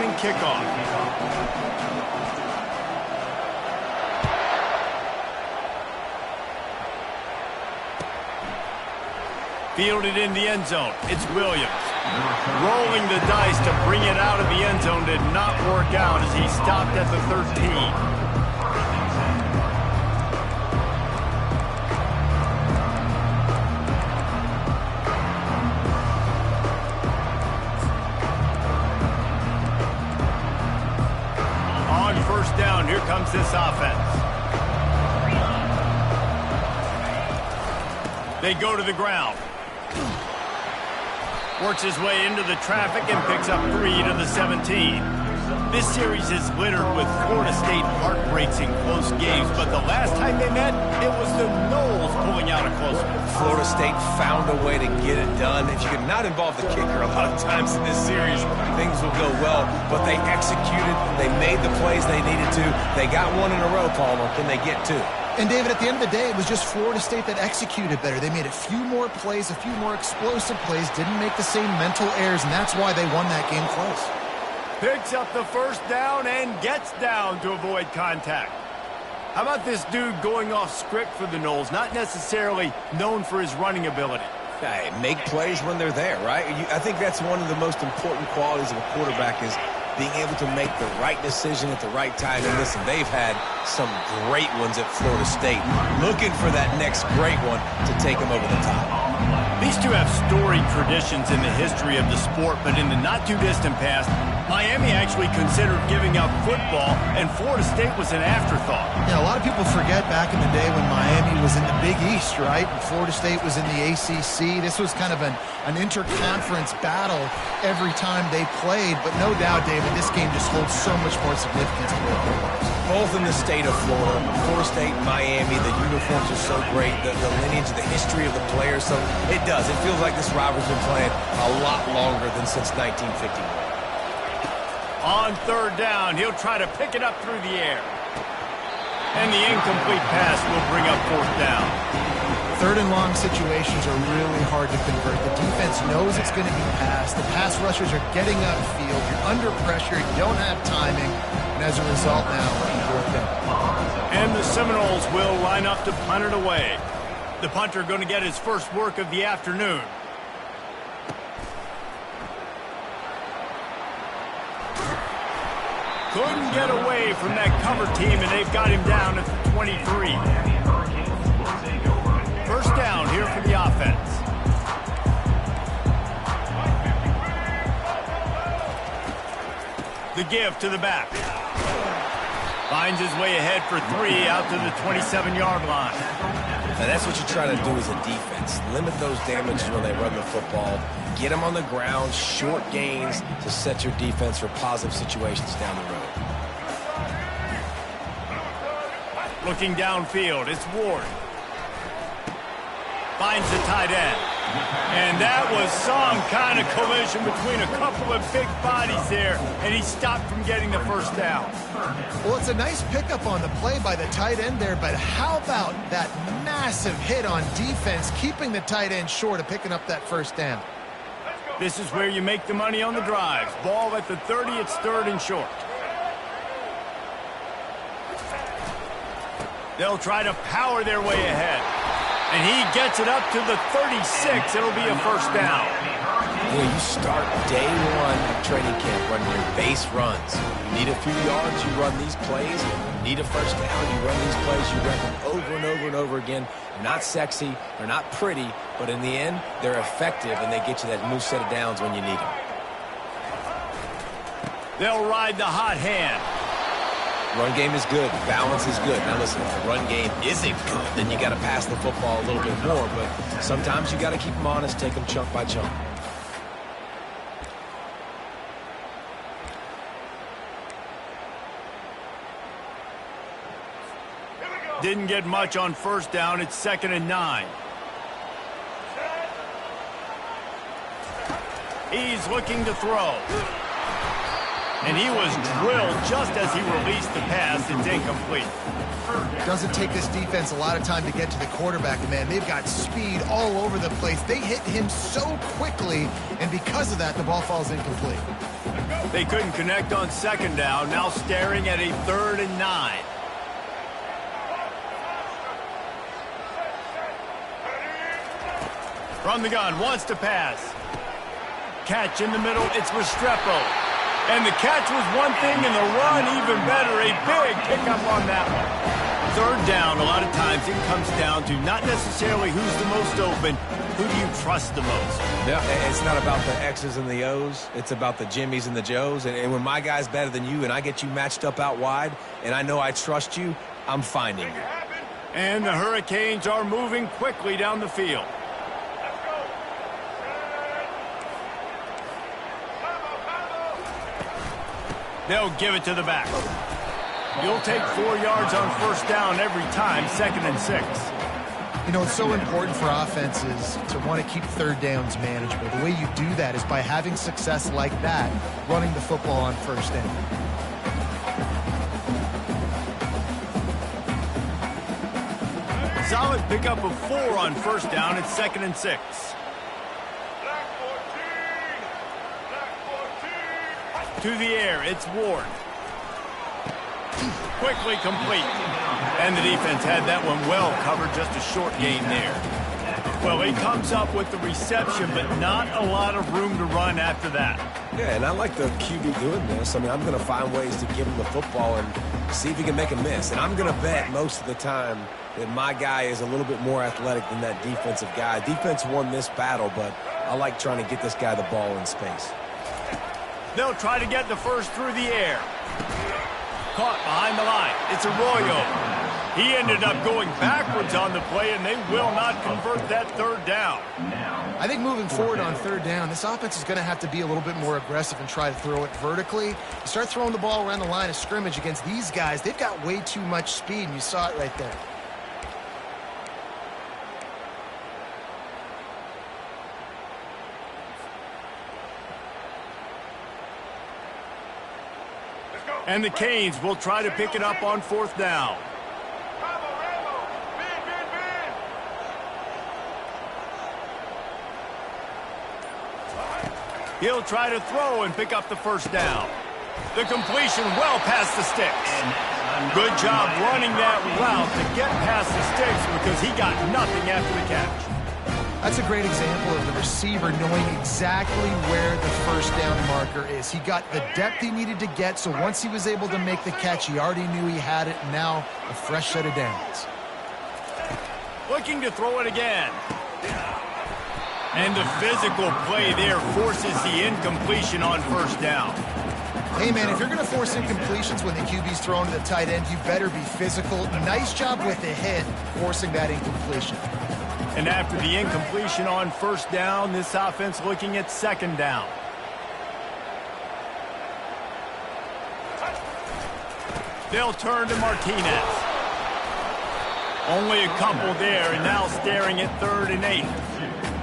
incoming kickoff. Fielded in the end zone. It's Williams. Rolling the dice to bring it out of the end zone did not work out as he stopped at the 13. First down, here comes this offense. They go to the ground. Works his way into the traffic and picks up 3 to the 17. This series is littered with Florida State heartbreaks in close games, but the last time they met, it was the Noles pulling out a close one. Florida State found a way to get it done. If you could not involve the kicker a lot of times in this series, things will go well, but they executed, they made the plays they needed to. They got one in a row, Palmer. Can they get 2? And, David, at the end of the day, it was just Florida State that executed better. They made a few more plays, a few more explosive plays, didn't make the same mental errors, and that's why they won that game close. Picks up the first down and gets down to avoid contact. How about this dude going off script for the Noles, not necessarily known for his running ability? Hey, make plays when they're there, right? I think that's one of the most important qualities of a quarterback is being able to make the right decision at the right time. And listen, they've had some great ones at Florida State. Looking for that next great one to take them over the top. These two have storied traditions in the history of the sport, but in the not-too-distant past, Miami actually considered giving up football, and Florida State was an afterthought. Yeah, a lot of people forget back in the day when Miami was in the Big East, right? And Florida State was in the ACC. This was kind of an interconference battle every time they played, but no doubt, David, this game just holds so much more significance to both programs. Both in the state of Florida, Florida State, Miami, the uniforms are so great, the lineage, the history of the players, so it does. It feels like this rivalry's been playing a lot longer than since 1951. On third down, he'll try to pick it up through the air. And the incomplete pass will bring up fourth down. Third and long situations are really hard to convert. The defense knows it's going to be passed. The pass rushers are getting upfield. You're under pressure. You don't have timing. And as a result now, fourth down. And the Seminoles will line up to punt it away. The punter going to get his first work of the afternoon. Couldn't get away from that cover team, and they've got him down at the 23. First down here for the offense. The give to the back. Finds his way ahead for 3 out to the 27-yard line. Now that's what you try to do as a defense. Limit those damages when they run the football. Get them on the ground, short gains to set your defense for positive situations down the road. Looking downfield, it's Ward. Finds the tight end. And that was some kind of collision between a couple of big bodies there, and he stopped from getting the first down. Well, it's a nice pickup on the play by the tight end there, but how about that massive hit on defense, keeping the tight end short of picking up that first down? This is where you make the money on the drives. Ball at the 30, it's third and short. They'll try to power their way ahead. And he gets it up to the 36. It'll be a first down. You know, you start day one of training camp running your base runs. You need a few yards, you run these plays. You need a first down, you run these plays. You run them over and over and over again. They're not sexy, they're not pretty, but in the end, they're effective, and they get you that new set of downs when you need them. They'll ride the hot hand. Run game is good. Balance is good. Now listen, if the run game isn't good, then you got to pass the football a little bit more. But sometimes you got to keep them honest, take them chunk by chunk. Didn't get much on first down. It's 2nd and 9. He's looking to throw. And he was drilled just as he released the pass. It's incomplete. Doesn't take this defense a lot of time to get to the quarterback, man. They've got speed all over the place. They hit him so quickly, and because of that, the ball falls incomplete. They couldn't connect on second down, now staring at a 3rd and 9. From the gun, wants to pass. Catch in the middle, it's Restrepo. And the catch was one thing, and the run even better. A big pickup on that one. 3rd down, a lot of times it comes down to not necessarily who's the most open, who do you trust the most? Yeah, it's not about the X's and the O's. It's about the Jimmys and the Joes. And when my guy's better than you and I get you matched up out wide and I know I trust you, I'm finding you. And the Hurricanes are moving quickly down the field. They'll give it to the back. You'll take 4 yards on 1st down every time, 2nd and 6. You know, it's so important for offenses to want to keep 3rd downs manageable. The way you do that is by having success like that, running the football on 1st down. Solid pickup of 4 on 1st down. It's 2nd and 6. To the air, it's Ward. Quickly complete. And the defense had that one well covered, just a short gain there. Well, he comes up with the reception, but not a lot of room to run after that. Yeah, and I like the QB doing this. I mean, I'm going to find ways to give him the football and see if he can make a miss. And I'm going to bet most of the time that my guy is a little bit more athletic than that defensive guy. Defense won this battle, but I like trying to get this guy the ball in space. They'll try to get the first through the air. Caught behind the line. It's Arroyo. He ended up going backwards on the play, and they will not convert that 3rd down. I think moving forward on 3rd down, this offense is going to have to be a little bit more aggressive and try to throw it vertically. You start throwing the ball around the line of scrimmage against these guys, they've got way too much speed, and you saw it right there. And the Canes will try to pick it up on 4th down. He'll try to throw and pick up the 1st down. The completion well past the sticks. Good job running that route to get past the sticks because he got nothing after the catch. That's a great example of the receiver knowing exactly where the 1st down marker is. He got the depth he needed to get, so once he was able to make the catch, he already knew he had it. Now a fresh set of downs. Looking to throw it again. And the physical play there forces the incompletion on 1st down. Hey, man, if you're going to force incompletions when the QB's thrown to the tight end, you better be physical. Nice job with the hit, forcing that incompletion. And after the incompletion on 1st down, this offense looking at 2nd down. They'll turn to Martinez. Only a couple there, and now staring at 3rd and 8.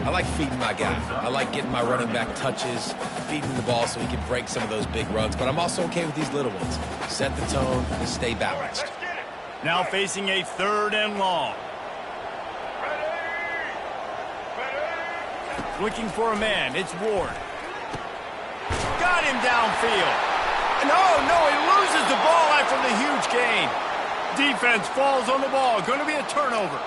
I like feeding my guy. I like getting my running back touches, feeding the ball so he can break some of those big runs. But I'm also okay with these little ones. Set the tone and stay balanced. Now facing a 3rd and long. Looking for a man. It's Ward. Got him downfield. No, he loses the ball after the huge gain. Defense falls on the ball. Going to be a turnover.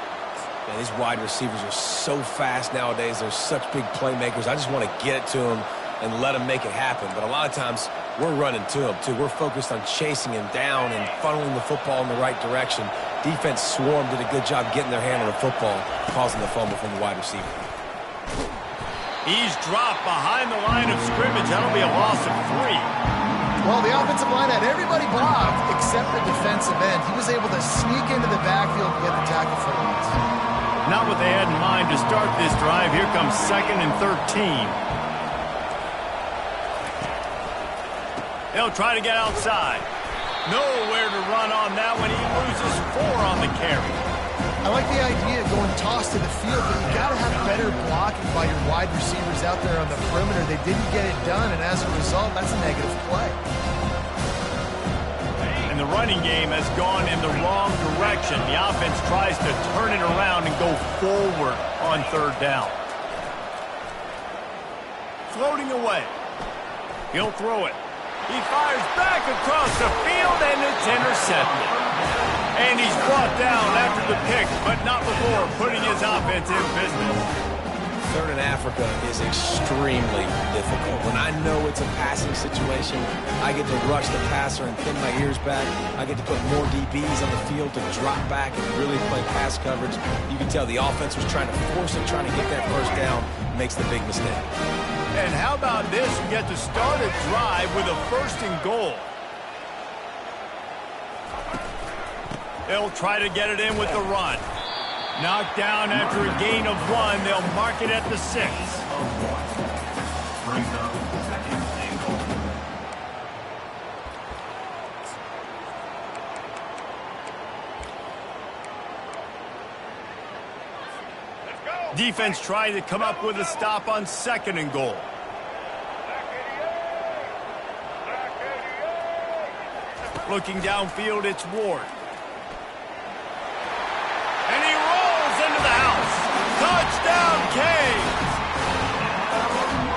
Man, these wide receivers are so fast nowadays. They're such big playmakers. I just want to get it to them and let them make it happen. But a lot of times, we're running to them, too. We're focused on chasing him down and funneling the football in the right direction. Defense swarm did a good job getting their hand on the football, causing the fumble from the wide receiver. He's dropped behind the line of scrimmage. That'll be a loss of 3. Well, the offensive line had everybody blocked except the defensive end. He was able to sneak into the backfield and get the tackle for loss. Not what they had in mind to start this drive. Here comes 2nd and 13. They'll try to get outside. Nowhere to run on that one. He loses 4 on the carry. I like the idea of going toss to the field, but you got to have better blocking by your wide receivers out there on the perimeter. They didn't get it done, and as a result, that's a negative play. And the running game has gone in the wrong direction. The offense tries to turn it around and go forward on 3rd down. Floating away. He'll throw it. He fires back across the field, and it's intercepted. And he's brought down after the pick, but not before putting his offense in business. Third in Africa is extremely difficult. When I know it's a passing situation, I get to rush the passer and pin my ears back. I get to put more DBs on the field to drop back and really play pass coverage. You can tell the offense was trying to force it, trying to get that first down, makes the big mistake. And how about this? We get to start a drive with a 1st and goal. They'll try to get it in with the run. Knocked down after a gain of 1. They'll mark it at the 6. Defense trying to come up with a stop on 2nd and goal. Looking downfield, it's Ward. And he rolls into the house. Touchdown, Canes!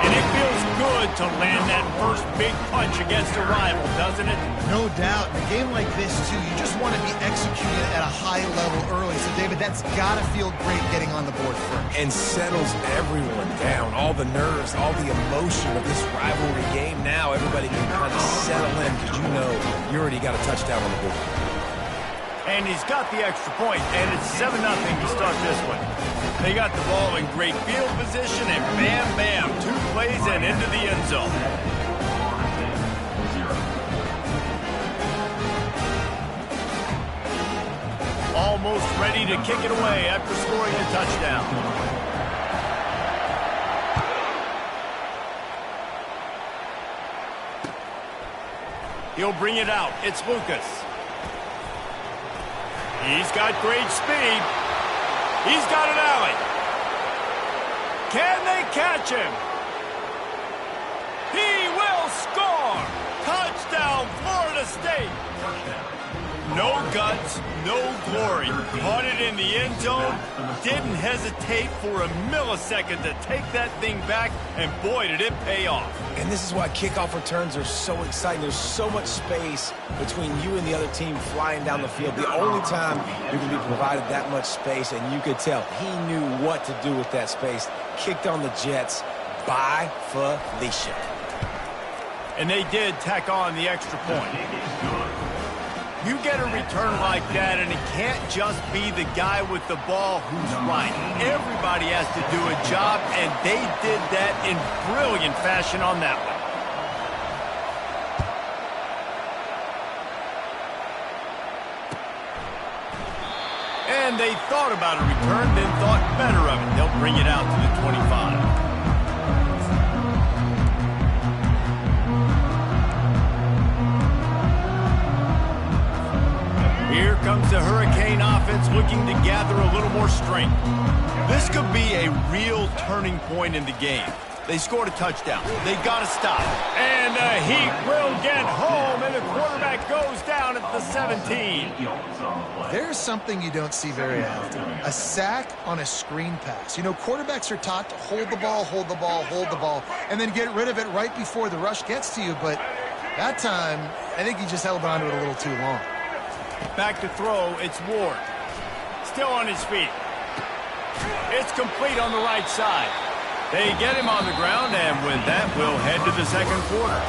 And it feels good to land that first big punch against a rival, doesn't it? No doubt. In a game like this, too, you just want to be executing at a high level early. So, David, that's got to feel great getting on the board first. And settles everyone down. All the nerves, all the emotion of this rivalry game. Now everybody can kind of settle in because you know you already got a touchdown on the board. And he's got the extra point, and it's 7-0 to start this one. They got the ball in great field position, and bam, bam, 2 plays and into the end zone. Almost ready to kick it away after scoring a touchdown. He'll bring it out. It's Lucas. He's got great speed. He's got an alley. Can they catch him? He will score! Touchdown, Florida State! No guts, no glory. Caught it in the end zone. Didn't hesitate for a millisecond to take that thing back, and boy, did it pay off. And this is why kickoff returns are so exciting. There's so much space between you and the other team flying down the field. The only time you can be provided that much space, and you could tell he knew what to do with that space. Kicked on the Jets by Felicia. And they did tack on the extra point. You get a return like that, and it can't just be the guy with the ball who's right. Everybody has to do a job, and they did that in brilliant fashion on that one. And they thought about a return, then thought better of it. They'll bring it out to the 25. Here comes the Hurricane offense looking to gather a little more strength. This could be a real turning point in the game. They scored a touchdown. They got to stop. And the Heat will get home, and the quarterback goes down at the 17. There's something you don't see very often. A sack on a screen pass. You know, quarterbacks are taught to hold the ball, hold the ball, hold the ball, and then get rid of it right before the rush gets to you. But that time, I think he just held on to it a little too long. Back to throw, it's Ward. Still on his feet. It's complete on the right side. They get him on the ground, and with that, we'll head to the second quarter.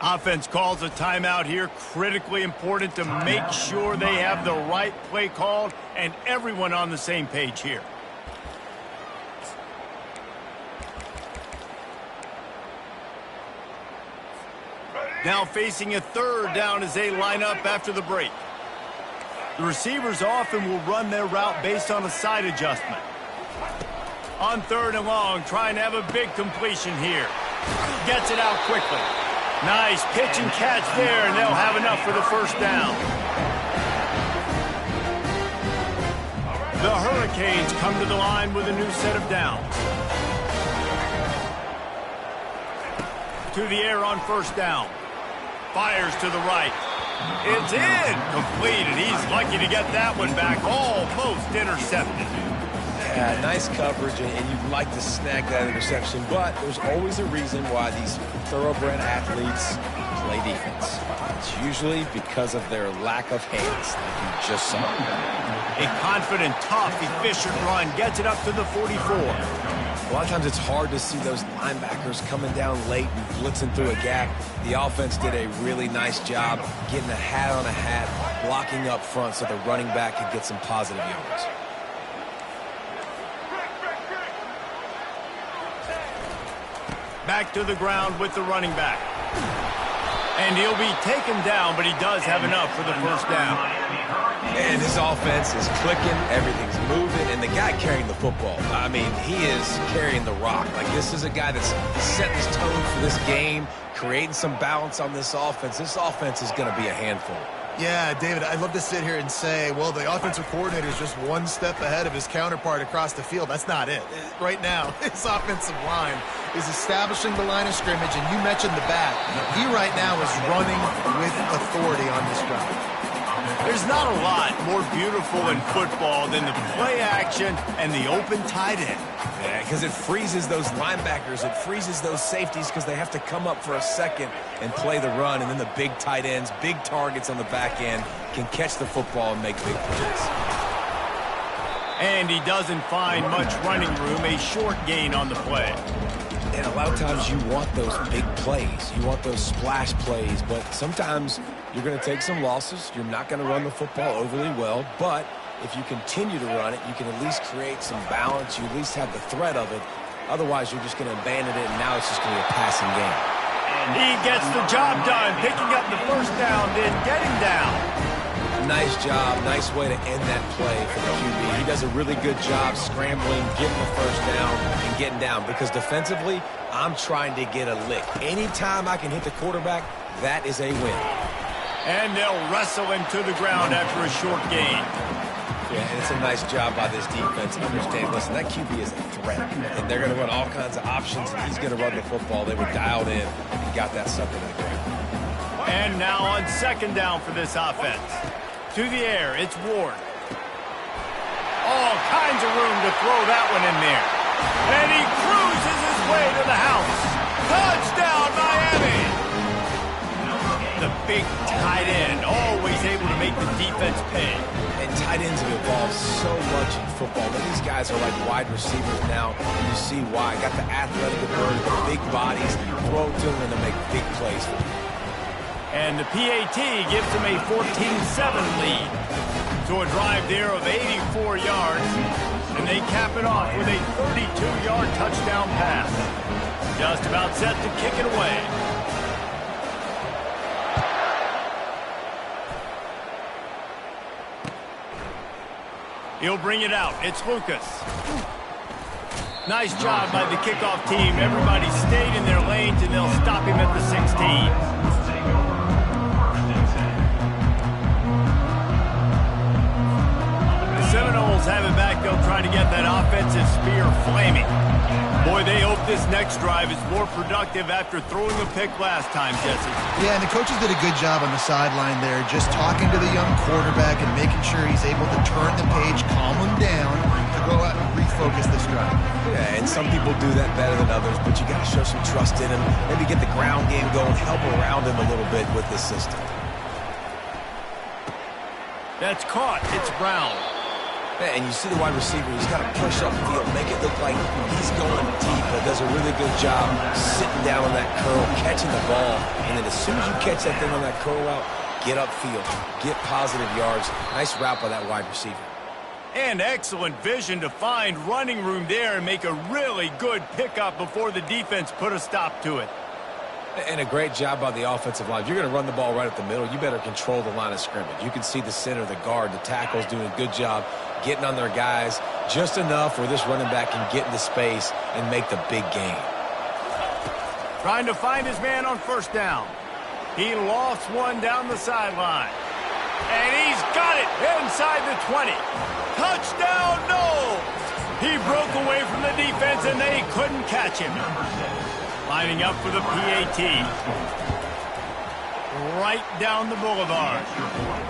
Offense calls a timeout here. Critically important to make sure they have the right play called and everyone on the same page here. Now facing a third down as they line up after the break. The receivers often will run their route based on a side adjustment. On 3rd and long, trying to have a big completion here. Gets it out quickly. Nice pitch and catch there, and they'll have enough for the first down. The Hurricanes come to the line with a new set of downs. To the air on 1st down. Fires to the right. It's in. Completed. He's lucky to get that one back. Almost intercepted. Yeah, nice coverage, and you'd like to snag that interception, but there's always a reason why these thoroughbred athletes play defense. It's usually because of their lack of hands, like you just saw. A confident, tough, efficient run gets it up to the 44. A lot of times it's hard to see those linebackers coming down late and blitzing through a gap. The offense did a really nice job getting a hat on a hat, blocking up front so the running back could get some positive yards. Back to the ground with the running back. And he'll be taken down, but he does have enough for the first down. And his offense is clicking, everything's moving, and the guy carrying the football, I mean, he is carrying the rock. Like, this is a guy that's setting his tone for this game, creating some balance on this offense. This offense is going to be a handful. Yeah, David, I'd love to sit here and say, well, the offensive coordinator is just one step ahead of his counterpart across the field. That's not it. Right now, his offensive line is establishing the line of scrimmage, and you mentioned the back. He right now is running with authority on this route. There's not a lot more beautiful in football than the play action and the open tight end. Yeah, because it freezes those linebackers. It freezes those safeties because they have to come up for a second and play the run. And then the big tight ends, big targets on the back end can catch the football and make big plays. And he doesn't find much running room, a short gain on the play. And a lot of times you want those big plays. You want those splash plays. But sometimes you're going to take some losses. You're not going to run the football overly well. But if you continue to run it, you can at least create some balance. You at least have the threat of it. Otherwise, you're just going to abandon it, and now it's just going to be a passing game. And he gets the job done, picking up the first down, then getting down. Nice job. Nice way to end that play for the QB. He does a really good job scrambling, getting the first down, and getting down. Because defensively, I'm trying to get a lick. Anytime I can hit the quarterback, that is a win. And they'll wrestle him to the ground after a short gain. Yeah, and it's a nice job by this defense. Understand, listen, that QB is a threat. And they're going to run all kinds of options, and he's going to run the football. They were dialed in and got that sucker to the ground. And now on second down for this offense. To the air, it's Ward. All kinds of room to throw that one in there. And he cruises his way to the house. Touchdown, Miami! The big tight end, always able to make the defense pay. And tight ends have evolved so much in football. But these guys are like wide receivers now, and you see why. Got the athletic ability, the big bodies, throw to them, and they make big plays for them. And the PAT gives them a 14-7 lead. So a drive there of 84 yards. And they cap it off with a 32-yard touchdown pass. Just about set to kick it away. He'll bring it out. It's Lucas. Nice job by the kickoff team. Everybody stayed in their lanes, and they'll stop him at the 16. Seminoles have it back. They'll try to get that offensive spear flaming. Boy, they hope this next drive is more productive after throwing a pick last time, Jesse. Yeah, and the coaches did a good job on the sideline there, just talking to the young quarterback and making sure he's able to turn the page, calm him down, to go out and refocus this drive. Yeah, and some people do that better than others, but you got to show some trust in him. Maybe get the ground game going, help around him a little bit with this system. That's caught. It's Brown. Yeah, and you see the wide receiver, he's got to push upfield, make it look like he's going deep, but does a really good job sitting down on that curl, catching the ball, and then as soon as you catch that thing on that curl route, get upfield, get positive yards. Nice route by that wide receiver. And excellent vision to find running room there and make a really good pickup before the defense put a stop to it. And a great job by the offensive line. If you're going to run the ball right at the middle, you better control the line of scrimmage. You can see the center, the guard, the tackles doing a good job getting on their guys just enough where this running back can get into space and make the big gain. Trying to find his man on first down. He lost one down the sideline. And he's got it inside the 20. Touchdown, Knowles! He broke away from the defense and they couldn't catch him. Lining up for the PAT. Right down the boulevard.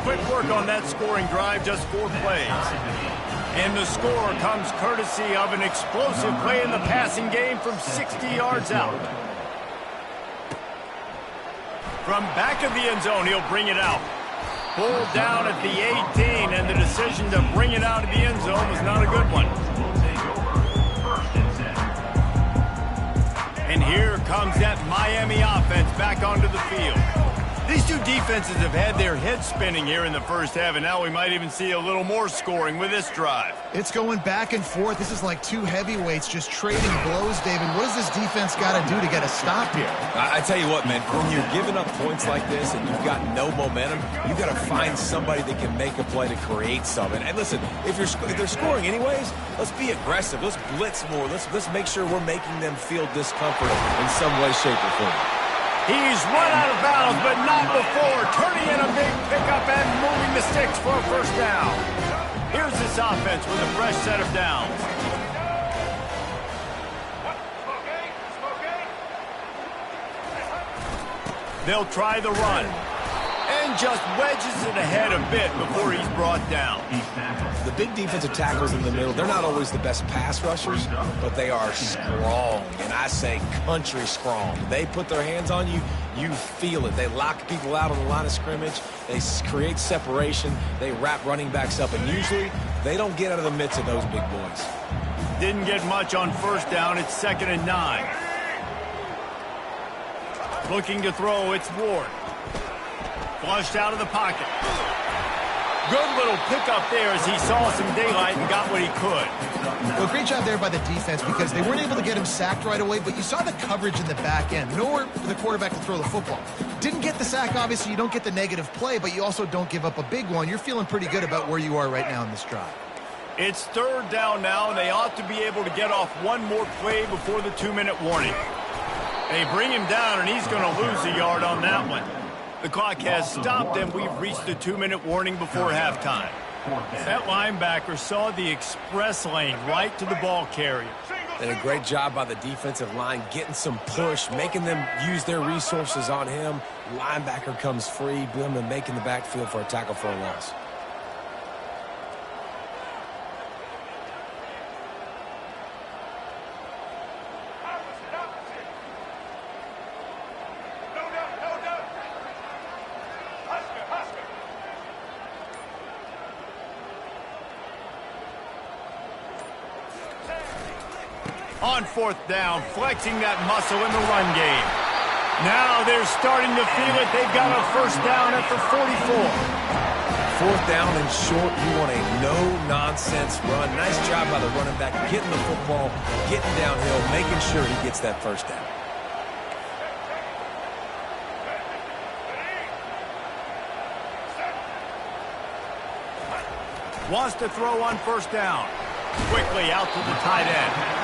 Quick work on that scoring drive, just 4 plays. And the score comes courtesy of an explosive play in the passing game from 60 yards out. From back of the end zone, he'll bring it out. Pulled down at the 18, and the decision to bring it out of the end zone was not a good one. And here comes that Miami offense back onto the field. These two defenses have had their heads spinning here in the first half, and now we might even see a little more scoring with this drive. It's going back and forth. This is like two heavyweights just trading blows, David. What does this defense got to do to get a stop here? I tell you what, man, when you're giving up points like this and you've got no momentum, you've got to find somebody that can make a play to create something. And listen, if they're scoring anyways, let's be aggressive. Let's blitz more. Let's make sure we're making them feel discomfort in some way, shape, or form. He's run out of bounds, but not before turning in a big pickup and moving the sticks for a first down. Here's this offense with a fresh set of downs. They'll try the run. And just wedges it ahead a bit before he's brought down. The big defensive tackles in the middle, they're not always the best pass rushers, but they are strong, and I say country strong. They put their hands on you, you feel it. They lock people out on the line of scrimmage. They create separation. They wrap running backs up, and usually they don't get out of the midst of those big boys. Didn't get much on first down. It's 2nd and 9. Looking to throw, it's Ward. Flushed out of the pocket. Good little pickup there as he saw some daylight and got what he could. Well, great job there by the defense because they weren't able to get him sacked right away, but you saw the coverage in the back end. Nowhere for the quarterback to throw the football. Didn't get the sack, obviously. You don't get the negative play, but you also don't give up a big one. You're feeling pretty good about where you are right now in this drive. It's 3rd down now, and they ought to be able to get off one more play before the 2-minute warning. They bring him down, and he's going to lose a yard on that one. The clock has stopped, and we've reached the 2-minute warning before halftime. That linebacker saw the express lane right to the ball carrier. Did a great job by the defensive line, getting some push, making them use their resources on him. Linebacker comes free, boom, and making the backfield for a tackle for a loss. On 4th down, flexing that muscle in the run game. Now they're starting to feel it. They've got a first down at the 44. 4th down and short, you want a no-nonsense run. Nice job by the running back, getting the football, getting downhill, making sure he gets that first down. Wants to throw on first down. Quickly out to the tight end.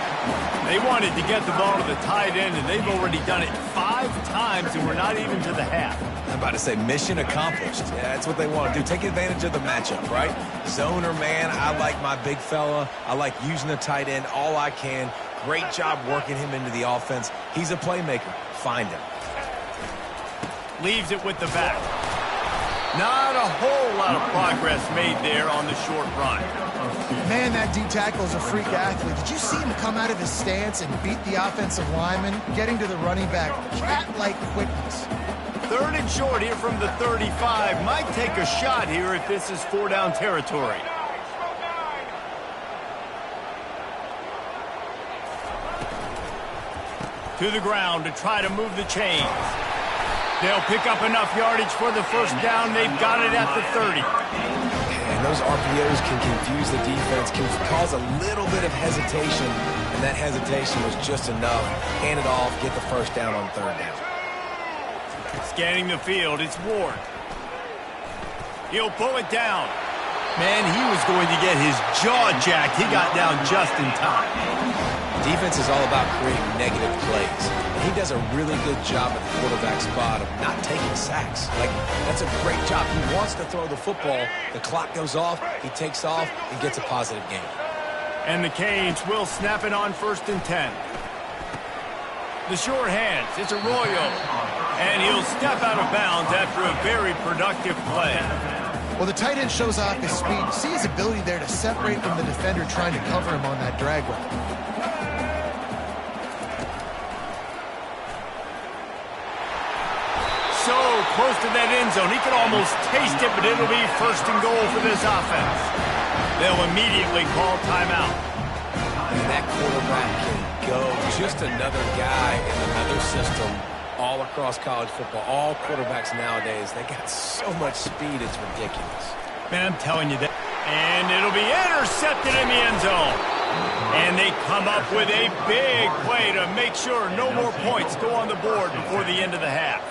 They wanted to get the ball to the tight end, and they've already done it 5 times, and we're not even to the half. I'm about to say mission accomplished. Yeah, that's what they want to do. Take advantage of the matchup, right? Zone or man, I like my big fella. I like using the tight end all I can. Great job working him into the offense. He's a playmaker. Find him. Leaves it with the back. Not a whole lot of progress made there on the short run. Man, that D-tackle is a freak athlete. Did you see him come out of his stance and beat the offensive lineman, getting to the running back? Cat-like quickness. 3rd and short here from the 35. Might take a shot here if this is 4-down territory. To the ground to try to move the chains. They'll pick up enough yardage for the first down. They've got it at the 30. And those RPOs can confuse the defense, can cause a little bit of hesitation, and that hesitation was just enough. Hand it off, get the first down on 3rd down. Scanning the field, it's Ward. He'll pull it down. Man, he was going to get his jaw jacked. He got down just in time. Defense is all about creating negative plays. And he does a really good job at the quarterback spot of not taking sacks. Like, that's a great job. He wants to throw the football. The clock goes off, he takes off, and gets a positive gain. And the Canes will snap it on 1st and 10. The short hands, it's Arroyo. And he'll step out of bounds after a very productive play. Well, the tight end shows off his speed. You see his ability there to separate from the defender trying to cover him on that drag route. So close to that end zone. He could almost taste it, but it'll be first and goal for this offense. They'll immediately call timeout. And that quarterback can go. Just another guy in another system all across college football. All quarterbacks nowadays, they got so much speed, it's ridiculous. Man, I'm telling you that. And it'll be intercepted in the end zone. And they come up with a big play to make sure no more points go on the board before the end of the half.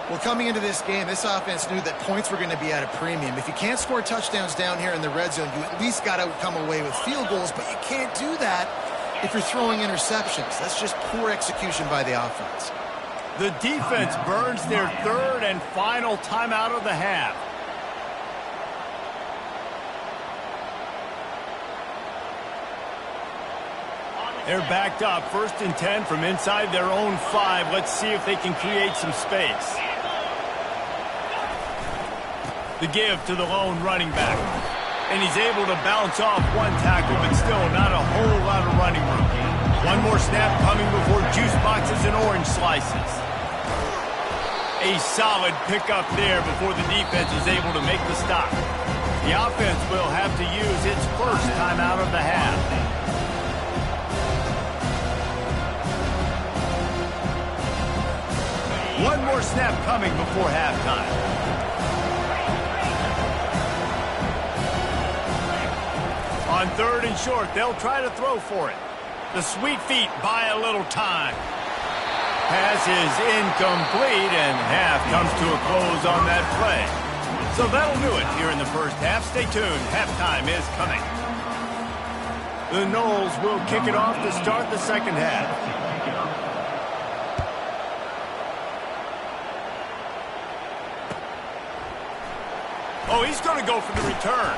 Well, coming into this game, this offense knew that points were going to be at a premium. If you can't score touchdowns down here in the red zone, you at least got to come away with field goals, but you can't do that if you're throwing interceptions. That's just poor execution by the offense. The defense burns their third and final timeout of the half. They're backed up, 1st and 10 from inside their own 5. Let's see if they can create some space. The give to the lone running back. And he's able to bounce off one tackle, but still not a whole lot of running room. One more snap coming before juice boxes and orange slices. A solid pickup there before the defense is able to make the stop. The offense will have to use its first timeout of the half. One more snap coming before halftime. On 3rd and short, they'll try to throw for it. The sweet feet buy a little time. Pass is incomplete, and half comes to a close on that play. So that'll do it here in the first half. Stay tuned. Halftime is coming. The Noles will kick it off to start the second half. Oh, he's going to go for the return.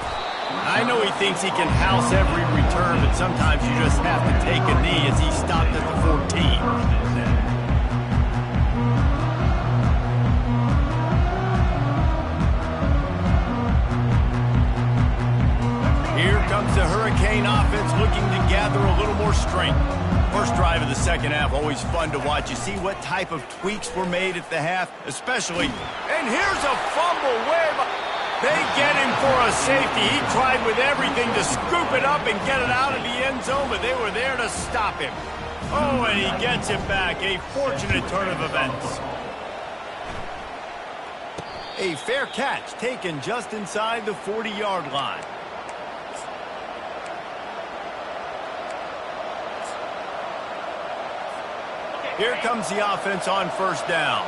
I know he thinks he can house every return, but sometimes you just have to take a knee as he stopped at the 14. Here comes the Hurricane offense looking to gather a little more strength. First drive of the second half, always fun to watch. You see what type of tweaks were made at the half, especially. And here's a fumble way by. They get him for a safety. He tried with everything to scoop it up and get it out of the end zone, but they were there to stop him. Oh, and he gets it back. A fortunate turn of events. A fair catch taken just inside the 40-yard line. Here comes the offense on first down.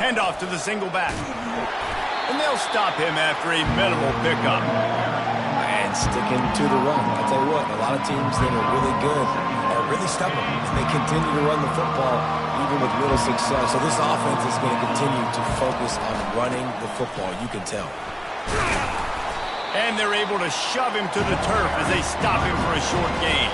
Handoff to the single back. And they'll stop him after a minimal pickup. And sticking to the run. I'll tell you what, a lot of teams that are really good are really stubborn. And they continue to run the football even with little success. So this offense is going to continue to focus on running the football. You can tell. And they're able to shove him to the turf as they stop him for a short gain.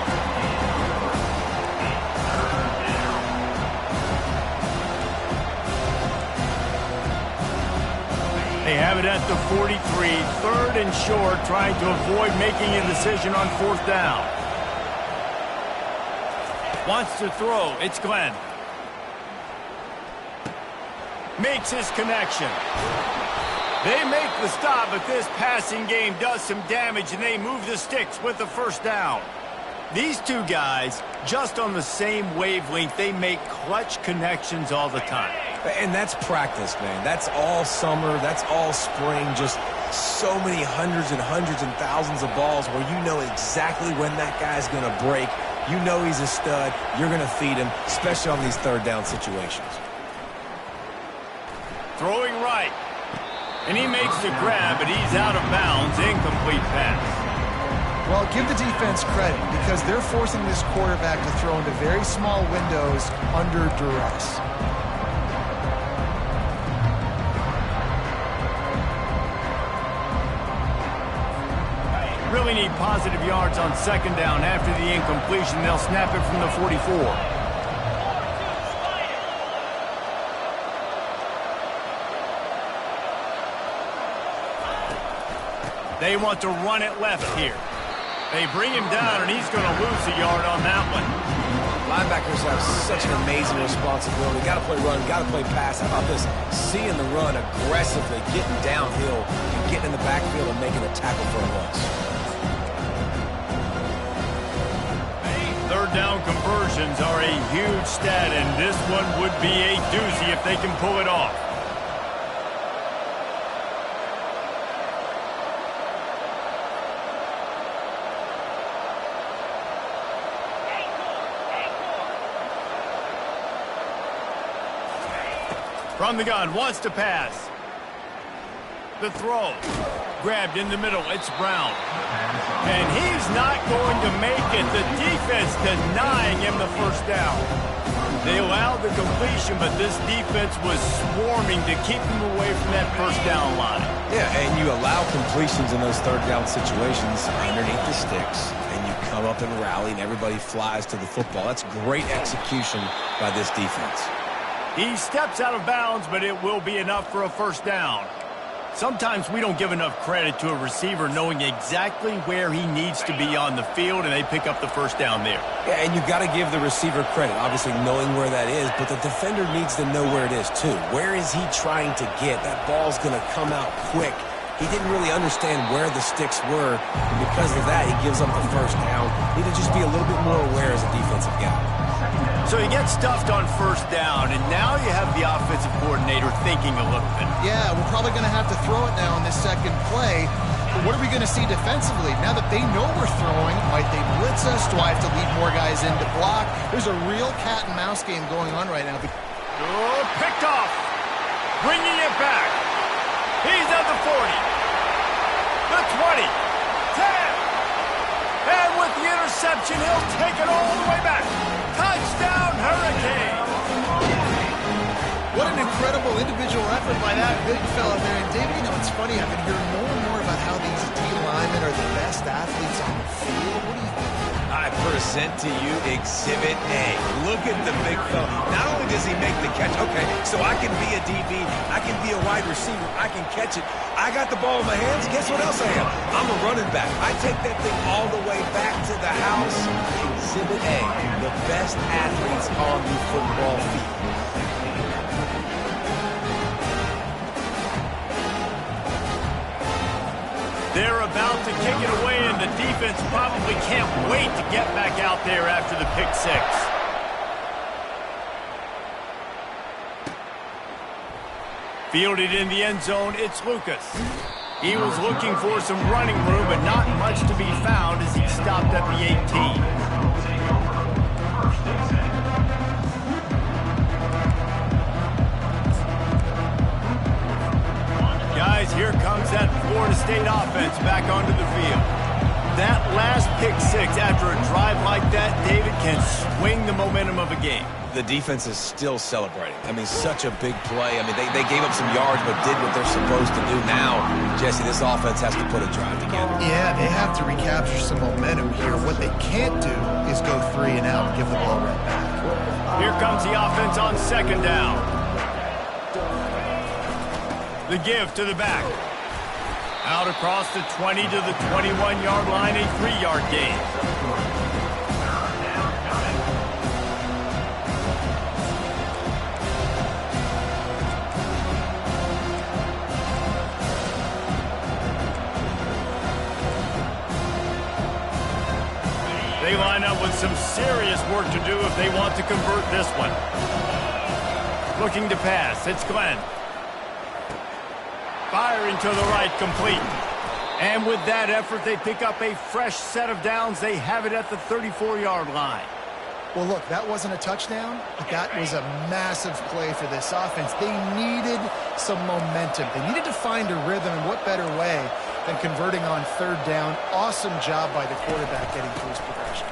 They have it at the 43, 3rd and short, trying to avoid making a decision on 4th down. Wants to throw. It's Glenn. Makes his connection. They make the stop, but this passing game does some damage, and they move the sticks with the first down. These two guys, just on the same wavelength, they make clutch connections all the time. And that's practice, man. That's all summer. That's all spring. Just so many hundreds and hundreds and thousands of balls where you know exactly when that guy's going to break. You know he's a stud. You're going to feed him, especially on these 3rd down situations. Throwing right. And he makes the grab, but he's out of bounds. Incomplete pass. Well, give the defense credit because they're forcing this quarterback to throw into very small windows under duress. Really need positive yards on 2nd down. After the incompletion, they'll snap it from the 44. They want to run it left here. They bring him down, and he's going to lose a yard on that one. Linebackers have such an amazing responsibility. Got to play run, got to play pass. How about this? Seeing the run aggressively, getting downhill, and getting in the backfield and making a tackle for a loss. Third down conversions are a huge stat, and this one would be a doozy if they can pull it off. From the gun, wants to pass. The throw. Grabbed in the middle, it's Brown. And he's not going to make it. The defense denying him the first down. They allowed the completion, but this defense was swarming to keep him away from that first down line. Yeah, and you allow completions in those third down situations underneath the sticks, and you come up and rally, and everybody flies to the football. That's great execution by this defense. He steps out of bounds, but it will be enough for a first down. Sometimes we don't give enough credit to a receiver knowing exactly where he needs to be on the field, and they pick up the first down there. Yeah, and you've got to give the receiver credit, obviously knowing where that is, but the defender needs to know where it is too. Where is he trying to get? That ball's going to come out quick. He didn't really understand where the sticks were, and because of that, he gives up the first down. Need to just be a little bit more aware as a defensive guy. So he gets stuffed on first down, and now you have the offensive coordinator thinking a little bit. Yeah, we're probably going to have to throw it now on this second play. But what are we going to see defensively? Now that they know we're throwing, might they blitz us? Do I have to leave more guys in to block? There's a real cat and mouse game going on right now. Oh, picked off. Bringing it back. He's at the 40. The 20. 10. And with the interception, he'll take it all the way back. Touchdown, Hurricane! What an incredible individual effort by that big fella there. And David, you know, it's funny, I've been hearing more and more about how these D linemen are the best athletes on the field. What do you think? I present to you Exhibit A. Look at the big fella. Not only does he make the catch, okay, so I can be a DB, I can be a wide receiver, I can catch it. I got the ball in my hands, guess what else I am? I'm a running back. I take that thing all the way back to the house. Exhibit A, the best athletes on the football field. They're about to kick it away, and the defense probably can't wait to get back out there after the pick six. Fielded in the end zone, it's Lucas. He was looking for some running room, but not much to be found as he stopped at the 18. Guys, here comes that Florida State offense back onto the field. That last pick six after a drive like that, David, can swing the momentum of a game. The defense is still celebrating. I mean, such a big play. I mean, they gave up some yards but did what they're supposed to do. Now, Jesse, this offense has to put a drive together. Yeah, they have to recapture some momentum here. What they can't do is go 3 and out and give the ball right back. Here comes the offense on second down. The give to the back. Out across the 20 to the 21-yard line, a 3-yard gain. They line up with some serious work to do if they want to convert this one. Looking to pass, it's Glenn. Firing to the right, complete. And with that effort, they pick up a fresh set of downs. They have it at the 34-yard line. Well, look, that wasn't a touchdown, but that was a massive play for this offense. They needed some momentum. They needed to find a rhythm, and what better way than converting on third down. Awesome job by the quarterback getting through his progression.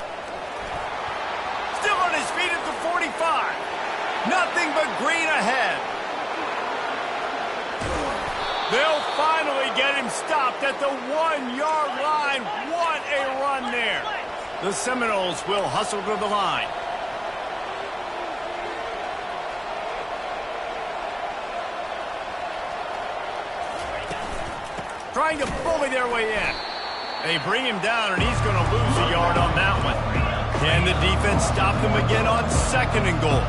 Still on his feet at the 45. Nothing but green ahead. They'll finally get him stopped at the 1-yard line. What a run there. The Seminoles will hustle to the line. trying to bully their way in. They bring him down, and he's going to lose a yard on that one. Can the defense stop them again on 2nd and goal?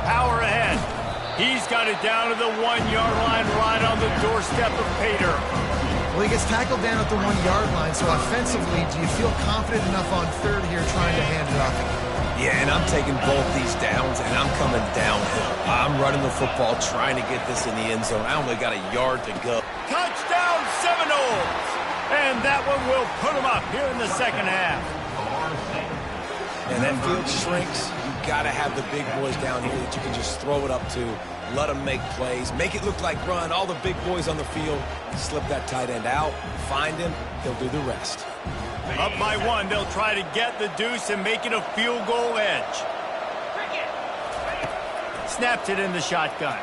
Power ahead. He's got it down to the 1-yard line right on the doorstep of Pater. Well, he gets tackled down at the 1-yard line, so offensively, do you feel confident enough on 3rd here trying to hand it off again? Yeah, and I'm taking both these downs, and I'm coming downhill. I'm running the football, trying to get this in the end zone. I only got a yard to go. Touchdown, Seminoles! And that one will put them up here in the 2nd half. And that field shrinks. You got to have the big boys down here that you can just throw it up to, let them make plays, make it look like run. All the big boys on the field, slip that tight end out, find him, he'll do the rest. Up by 1, they'll try to get the deuce and make it a field goal edge. Snapped it in the shotgun.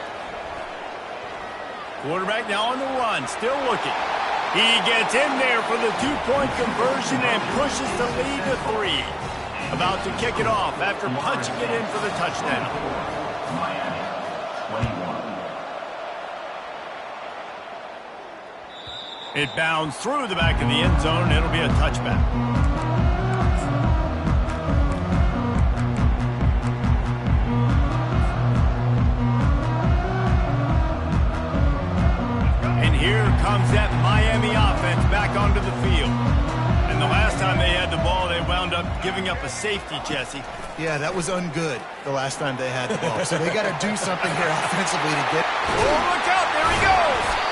Quarterback now on the run, still looking. He gets in there for the 2-point conversion and pushes the lead to 3. About to kick it off after punching it in for the touchdown. It bounds through the back of the end zone. It'll be a touchback. And here comes that Miami offense back onto the field. And the last time they had the ball, they wound up giving up a safety, Jesse. Yeah, that was ungood the last time they had the ball. So they got to do something here offensively to get... Oh, look out, there he goes!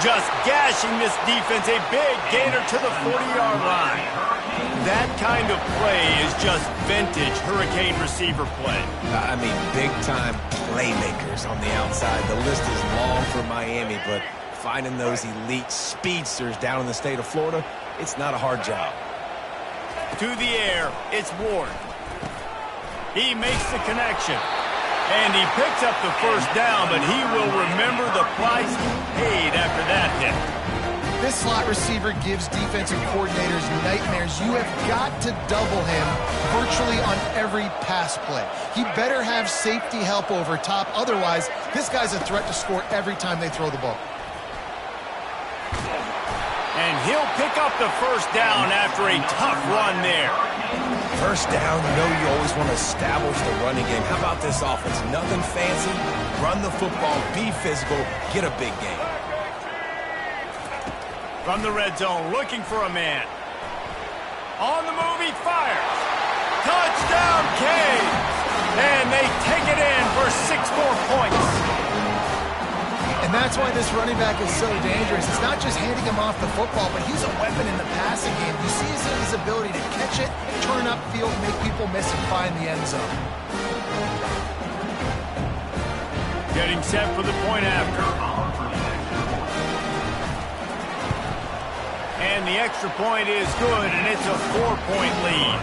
Just gashing this defense, a big gainer to the 40-yard line. That kind of play is just vintage Hurricane receiver play. I mean, big-time playmakers on the outside. The list is long for Miami, but finding those elite speedsters down in the state of Florida, it's not a hard job. To the air, it's Ward. He makes the connection. And he picks up the 1st down, but he will remember the price he paid after that hit. This slot receiver gives defensive coordinators nightmares. You have got to double him virtually on every pass play. He better have safety help over top. Otherwise, this guy's a threat to score every time they throw the ball. And he'll pick up the 1st down after a tough run there. 1st down, you know you always want to establish the running game. How about this offense? Nothing fancy. Run the football, be physical, get a big gain. From the red zone, looking for a man. On the move, he fires. Touchdown, Canes! And they take it in for 6 more points. And that's why this running back is so dangerous. It's not just handing him off the football, but he's a weapon in the passing game. You see his ability to catch it, turn upfield, make people miss, and find the end zone. Getting set for the point after. And the extra point is good, and it's a 4-point lead.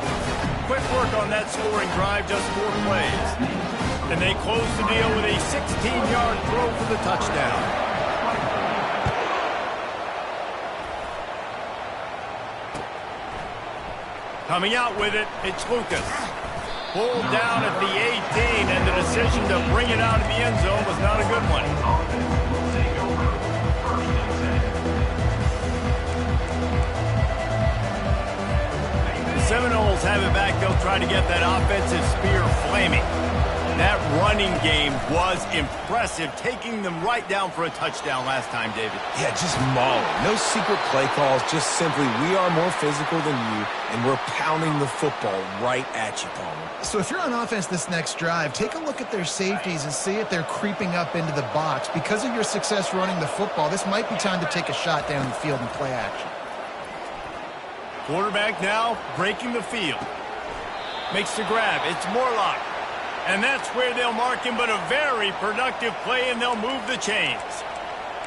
Quick work on that scoring drive, just 4 plays. And they close the deal with a 16-yard throw for the touchdown. Coming out with it, it's Lucas. Pulled down at the 18, and the decision to bring it out of the end zone was not a good one. The Seminoles have it back. They'll try to get that offensive spear flaming. That running game was impressive, taking them right down for a touchdown last time, David. Yeah, just mauling. No secret play calls, just simply we are more physical than you, and we're pounding the football right at you, Palmer. So if you're on offense this next drive, take a look at their safeties and see if they're creeping up into the box. Because of your success running the football, this might be time to take a shot down the field and play action. Quarterback now breaking the field. Makes the grab. It's Morlock. And that's where they'll mark him, but a very productive play, and they'll move the chains.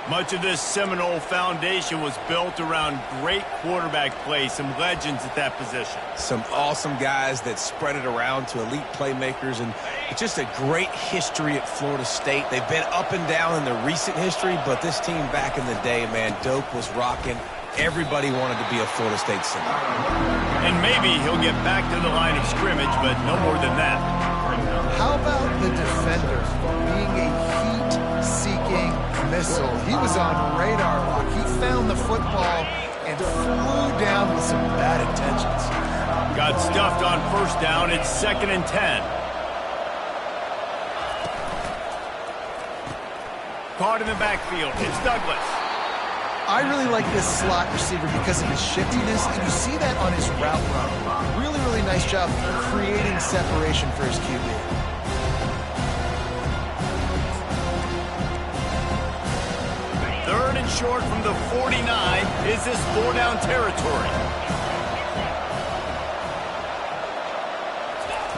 Much of this Seminole foundation was built around great quarterback play, some legends at that position. Some awesome guys that spread it around to elite playmakers, and it's just a great history at Florida State. They've been up and down in the recent history, but this team back in the day, man, Doak was rocking. Everybody wanted to be a Florida State Seminole. And maybe he'll get back to the line of scrimmage, but no more than that. How about the defender being a heat-seeking missile. He was on radar lock. He found the football and flew down with some bad intentions. Got stuffed on first down. It's 2nd and 10. Caught in the backfield. It's Douglas. I really like this slot receiver because of his shiftiness, and you see that on his route run. Really, really nice job creating separation for his QB. Third and short from the 49. Is this 4-down territory?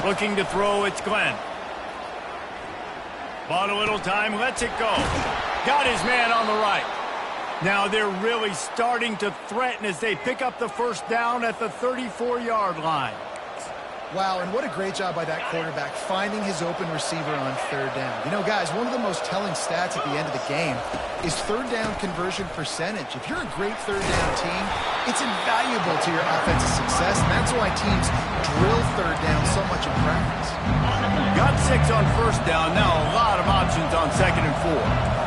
Looking to throw, it's Glenn. Bought a little time, lets it go. Got his man on the right. Now they're really starting to threaten as they pick up the first down at the 34-yard line. Wow, and what a great job by that quarterback finding his open receiver on third down. You know, guys, one of the most telling stats at the end of the game is third down conversion percentage. If you're a great third down team, it's invaluable to your offensive success, and that's why teams drill third down so much in practice. Got 6 on first down. Now a lot of options on 2nd and 4.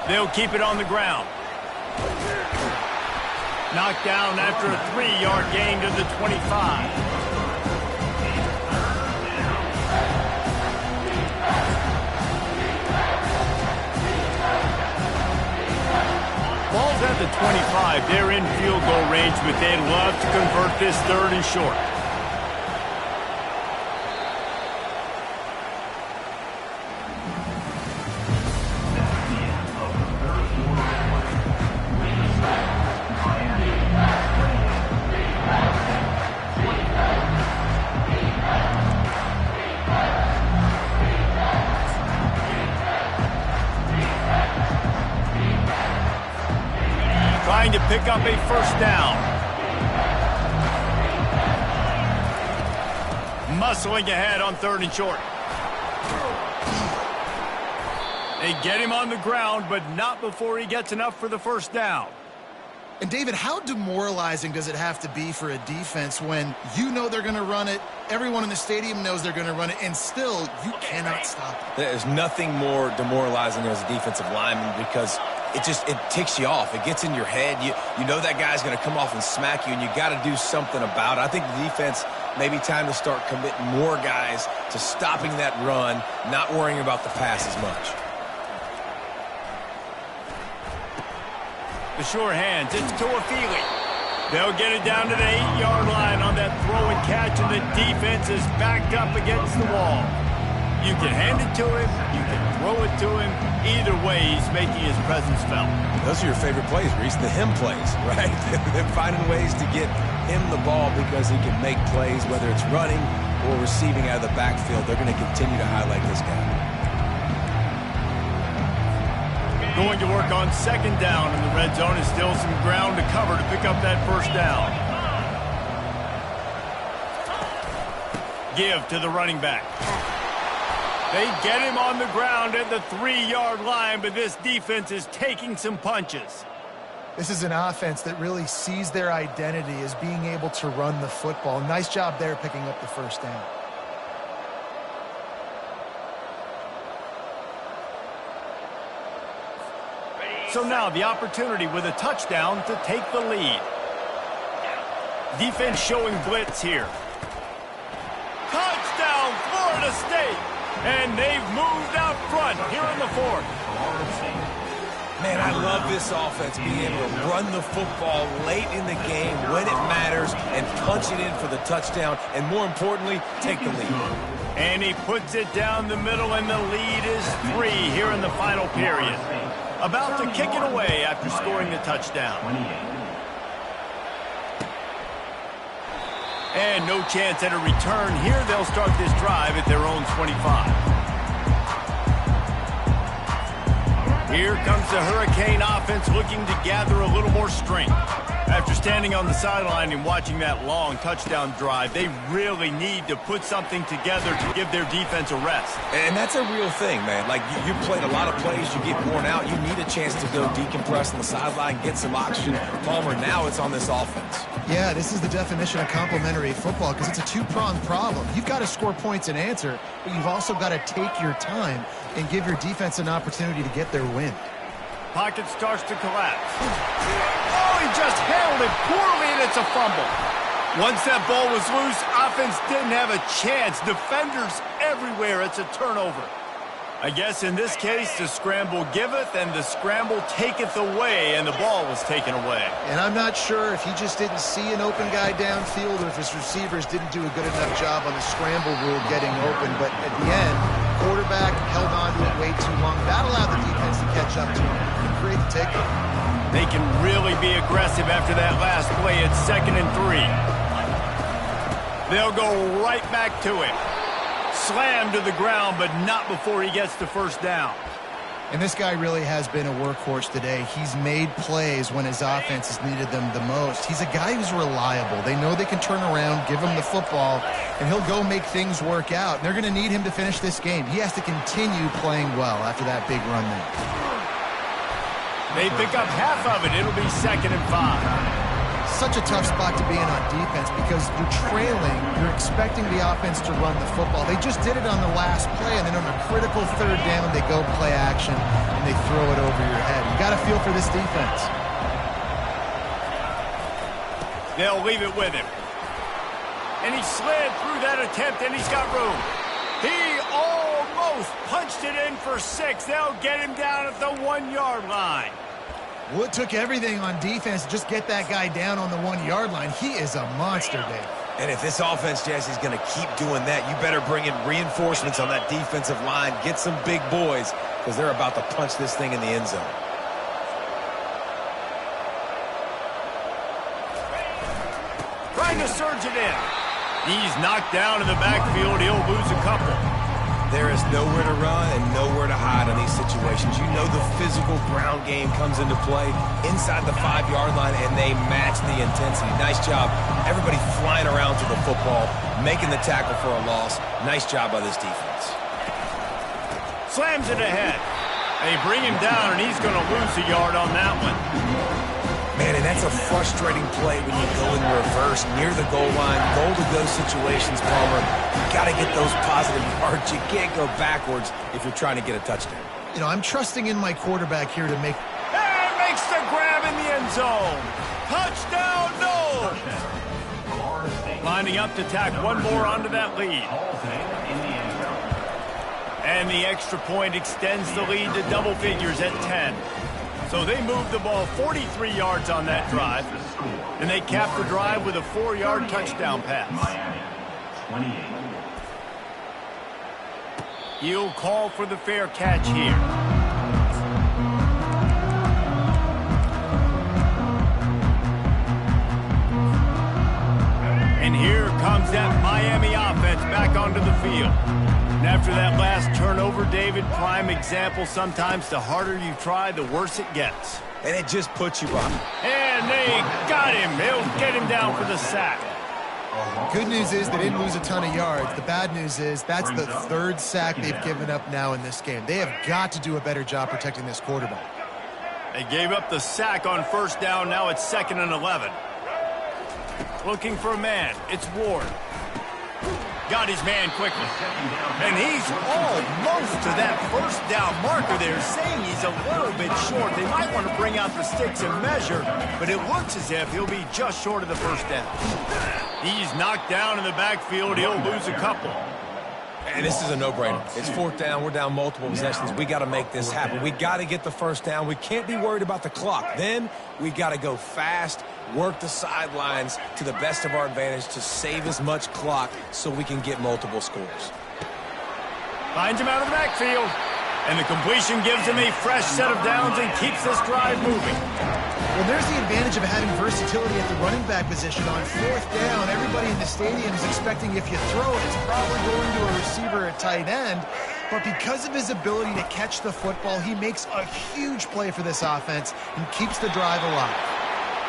They'll keep it on the ground. Knocked down after a 3-yard gain to the 25. Ball's at the 25. They're in field goal range, but they'd love to convert this 3rd and short. Trying to pick up a first down. Muscling ahead on 3rd and short. They get him on the ground, but not before he gets enough for the first down. And David, how demoralizing does it have to be for a defense when you know they're going to run it, everyone in the stadium knows they're going to run it, and still you cannot stop it? There's nothing more demoralizing as a defensive lineman because it ticks you off. It gets in your head. You know that guy's going to come off and smack you, and you got to do something about it. I think the defense maybe time to start committing more guys to stopping that run, not worrying about the pass as much. The sure hands, it's Toafili. They'll get it down to the 8-yard line on that throw and catch, and the defense is backed up against the wall. You can hand it to him, you can throw it to him. Either way, he's making his presence felt. Those are your favorite plays, Reese, the him plays, right? They're finding ways to get him the ball because he can make plays, whether it's running or receiving out of the backfield. They're going to continue to highlight this guy. Going to work on 2nd down in the red zone. Is still some ground to cover to pick up that first down. Give to the running back. They get him on the ground at the 3-yard line, but this defense is taking some punches. This is an offense that really sees their identity as being able to run the football. Nice job there picking up the first down. So now the opportunity with a touchdown to take the lead. Defense showing blitz here. Touchdown, Florida State! And they've moved out front here in the 4th. Man, I love this offense being able to run the football late in the game when it matters and punch it in for the touchdown, and more importantly, take the lead. And he puts it down the middle, and the lead is 3 here in the final period. About to kick it away after scoring the touchdown. And no chance at a return here. They'll start this drive at their own 25. Here comes the Hurricane offense looking to gather a little more strength. After standing on the sideline and watching that long touchdown drive, they really need to put something together to give their defense a rest. And that's a real thing, man. Like, you played a lot of plays, you get worn out, you need a chance to go decompress on the sideline, get some oxygen. Palmer, now it's on this offense. Yeah, this is the definition of complementary football because it's a two-pronged problem. You've got to score points and answer, but you've also got to take your time and give your defense an opportunity to get their win. Pocket starts to collapse. Oh, he just handled it poorly, and it's a fumble. Once that ball was loose, offense didn't have a chance. Defenders everywhere. It's a turnover. I guess in this case, the scramble giveth and the scramble taketh away, and the ball was taken away. And I'm not sure if he just didn't see an open guy downfield or if his receivers didn't do a good enough job on the scramble rule getting open. But at the end, quarterback held on to it way too long. That allowed the defense to catch up to him and create the takeover. They can really be aggressive after that last play. It's 2nd and 3. They'll go right back to it. Slammed to the ground, but not before he gets the first down. And this guy really has been a workhorse today. He's made plays when his offense has needed them the most. He's a guy who's reliable. They know they can turn around, give him the football, and he'll go make things work out. And they're going to need him to finish this game. He has to continue playing well after that big run there. They pick up half of it. It'll be 2nd and 5. Such a tough spot to be in on defense because you're trailing, you're expecting the offense to run the football. They just did it on the last play, and then on a critical 3rd down, they go play action, and they throw it over your head. You got to feel for this defense. They'll leave it with him. And he slid through that attempt, and he's got room. He almost punched it in for 6. They'll get him down at the 1-yard line. Well, it took everything on defense to just get that guy down on the 1-yard line. He is a monster, Dave. And if this offense, Jesse, is going to keep doing that, you better bring in reinforcements on that defensive line. Get some big boys because they're about to punch this thing in the end zone. Trying to surge it in. He's knocked down in the backfield. He'll lose a couple. There is nowhere to run and nowhere to hide on these situations. You know the physical ground game comes into play inside the 5-yard line, and they match the intensity. Nice job. Everybody flying around to the football, making the tackle for a loss. Nice job by this defense. Slams it ahead. They bring him down, and he's going to lose a yard on that one. Man, and that's a frustrating play when you go in reverse near the goal line. Goal-to-go situations, Palmer. You got to get those positive yards. You can't go backwards if you're trying to get a touchdown. You know, I'm trusting in my quarterback here to make... And makes the grab in the end zone. Touchdown, no! Lining up to tack one more onto that lead. And the extra point extends the lead to double figures at 10. So they moved the ball 43 yards on that drive, and they capped the drive with a 4-yard touchdown pass. He'll call for the fair catch here. And here comes that Miami offense back onto the field. And after that last turnover, David, prime example, sometimes the harder you try, the worse it gets. And it just puts you behind. And they got him. They'll get him down for the sack. Good news is they didn't lose a ton of yards. The bad news is that's the 3rd sack they've given up now in this game. They have got to do a better job protecting this quarterback. They gave up the sack on 1st down. Now it's 2nd and 11. Looking for a man. It's Ward. Got his man quickly. And he's almost to that 1st down marker there, saying he's a little bit short. They might want to bring out the sticks and measure, but it looks as if he'll be just short of the 1st down. He's knocked down in the backfield. He'll lose a couple. And this is a no-brainer. It's 4th down. We're down multiple possessions. We got to make this happen. We got to get the 1st down. We can't be worried about the clock. Then we got to go fast, work the sidelines to the best of our advantage to save as much clock so we can get multiple scores. Finds him out of the backfield. And the completion gives him a fresh set of downs and keeps this drive moving. Well, there's the advantage of having versatility at the running back position. On 4th down, everybody in the stadium is expecting if you throw it, it's probably going to a receiver at tight end. but because of his ability to catch the football, he makes a huge play for this offense and keeps the drive alive.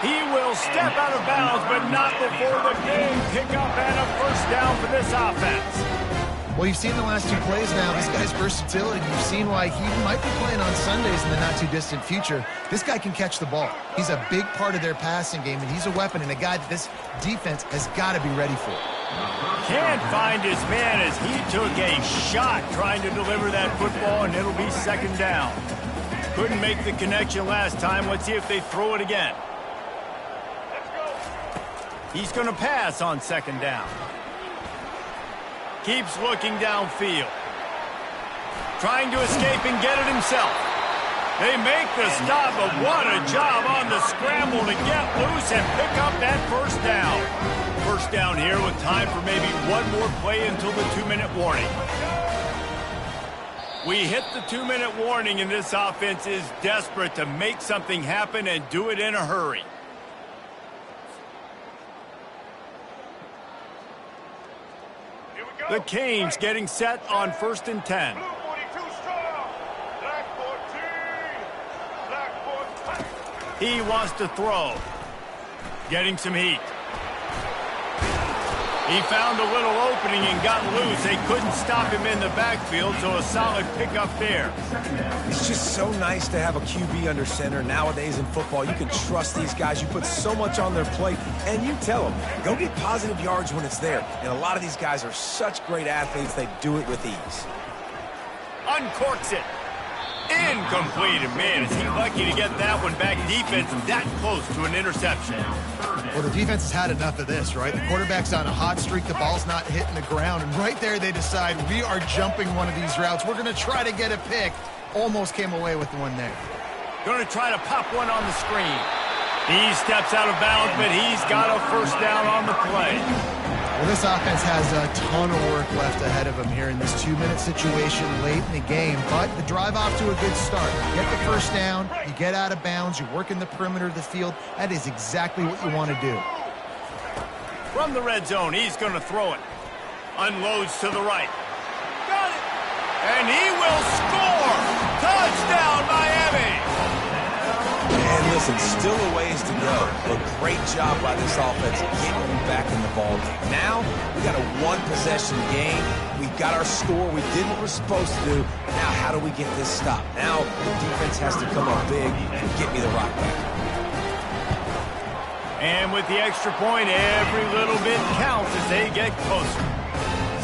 He will step out of bounds, but not before the big pickup and a first down for this offense. Well, you've seen the last two plays now. This guy's versatility. You've seen why he might be playing on Sundays in the not-too-distant future. This guy can catch the ball. He's a big part of their passing game, and he's a weapon and a guy that this defense has got to be ready for. Can't find his man as he took a shot trying to deliver that football, and it'll be second down. Couldn't make the connection last time. Let's see if they throw it again. He's going to pass on second down. Keeps looking downfield. Trying to escape and get it himself. They make the stop, but what a job on the scramble to get loose and pick up that first down. First down here with time for maybe one more play until the 2-minute warning. We hit the 2-minute warning, and this offense is desperate to make something happen and do it in a hurry. The Canes getting set on 1st and 10. He wants to throw. Getting some heat. He found a little opening and got loose. They couldn't stop him in the backfield, so a solid pickup there. It's just so nice to have a QB under center. Nowadays in football, you can trust these guys. You put so much on their plate, and you tell them, go get positive yards when it's there. And a lot of these guys are such great athletes, they do it with ease. Uncorks it. Incomplete. And man, is he lucky to get that one back. Defense that close to an interception. Well, the defense has had enough of this, right? The quarterback's on a hot streak. The ball's not hitting the ground. And right there, they decide, we are jumping one of these routes. We're going to try to get a pick. Almost came away with one there. Going to try to pop one on the screen. He steps out of bounds, but he's got a first down on the play. Well, this offense has a ton of work left ahead of them here in this 2-minute situation late in the game. But the drive off to a good start. You get the first down, you get out of bounds, you work in the perimeter of the field. That is exactly what you want to do. From the red zone, he's going to throw it. Unloads to the right. Got it! And he will score! Touchdown, Miami! And listen, still a ways to go, but great job by this offense getting you back in the ball game. Now, we got a one-possession game. We got our score. We did what we're supposed to do. Now, how do we get this stop? Now, the defense has to come up big and get me the rock back. And with the extra point, every little bit counts as they get closer.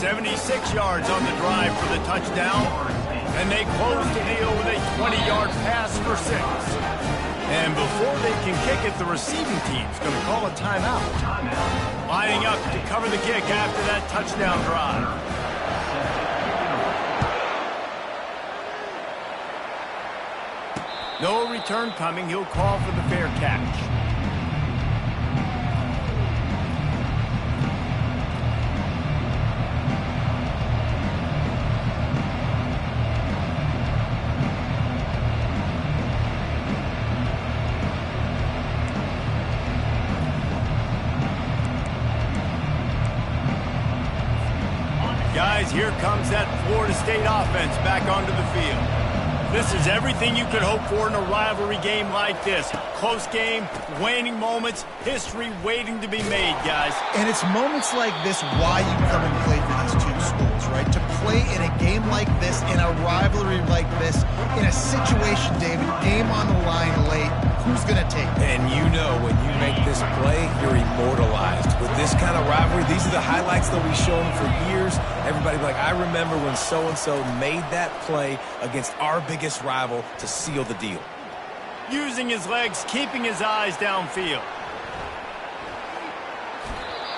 76 yards on the drive for the touchdown, and they close the deal with a 20-yard pass for 6. And before they can kick it, the receiving team's going to call a timeout. Lining up to cover the kick after that touchdown drive. No return coming. He'll call for the fair catch. Guys, here comes that Florida State offense back onto the field. This is everything you could hope for in a rivalry game like this. Close game, waning moments, history waiting to be made, guys. And it's moments like this why you come and play for these two schools, right? To play in a game like this, in a rivalry like this, in a situation, David, game on the line late, who's going to take it? And you know when you make this play, you're immortalized. With this kind of rivalry, these are the highlights that we show them for years. Everybody be like, I remember when so-and-so made that play against our biggest rival to seal the deal. Using his legs, keeping his eyes downfield.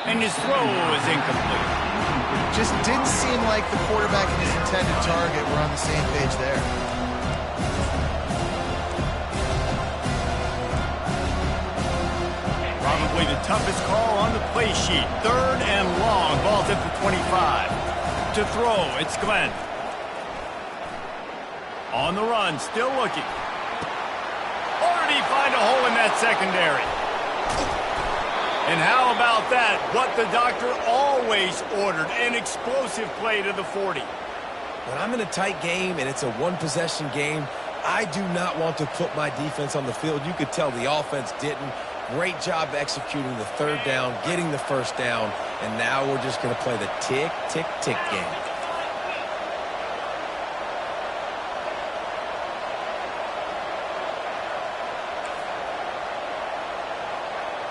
And his throw is incomplete. Just didn't seem like the quarterback and his intended target were on the same page there. Probably the toughest call on the play sheet. 3rd and long. Ball's at the 25. To throw, it's Glenn. On the run, still looking. Or did he find a hole in that secondary? And how about that? What the doctor always ordered, an explosive play to the 40. When I'm in a tight game and it's a one-possession game, I do not want to put my defense on the field. You could tell the offense didn't. Great job executing the third down, getting the first down, and now we're just going to play the tick, tick, tick game.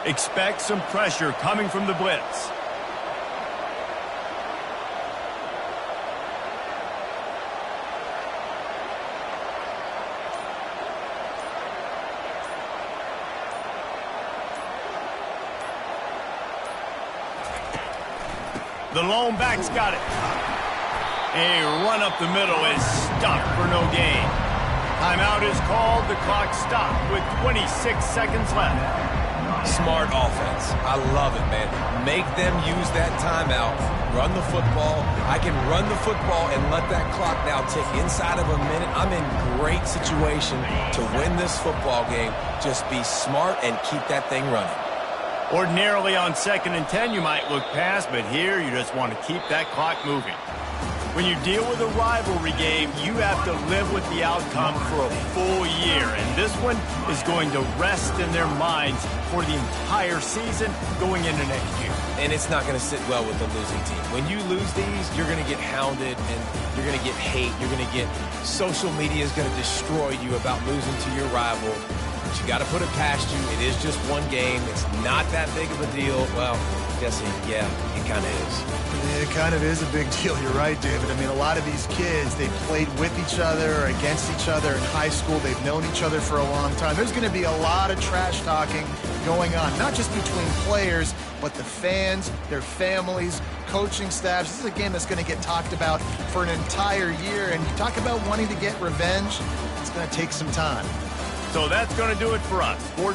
Expect some pressure coming from the blitz. The lone back's got it. A run up the middle is stopped for no gain. Timeout is called. The clock stopped with 26 seconds left. Smart offense. I love it, man. Make them use that timeout. Run the football. I can run the football and let that clock now tick inside of a minute. I'm in great situation to win this football game. Just be smart and keep that thing running. Ordinarily on 2nd and 10, you might look past, but here you just want to keep that clock moving. When you deal with a rivalry game, you have to live with the outcome for a full year, and this one is going to rest in their minds for the entire season going into next year. And it's not going to sit well with the losing team. When you lose these, you're going to get hounded, and you're going to get hate. You're going to get social media is going to destroy you about losing to your rival. But you got to put it past you. It is just one game. It's not that big of a deal. Well, I guess it kind of is. It kind of is a big deal. You're right, David. I mean, a lot of these kids, they played with each other or against each other in high school. They've known each other for a long time. There's going to be a lot of trash talking going on, not just between players, but the fans, their families, coaching staffs. This is a game that's going to get talked about for an entire year. And you talk about wanting to get revenge, it's going to take some time. So that's going to do it for us. For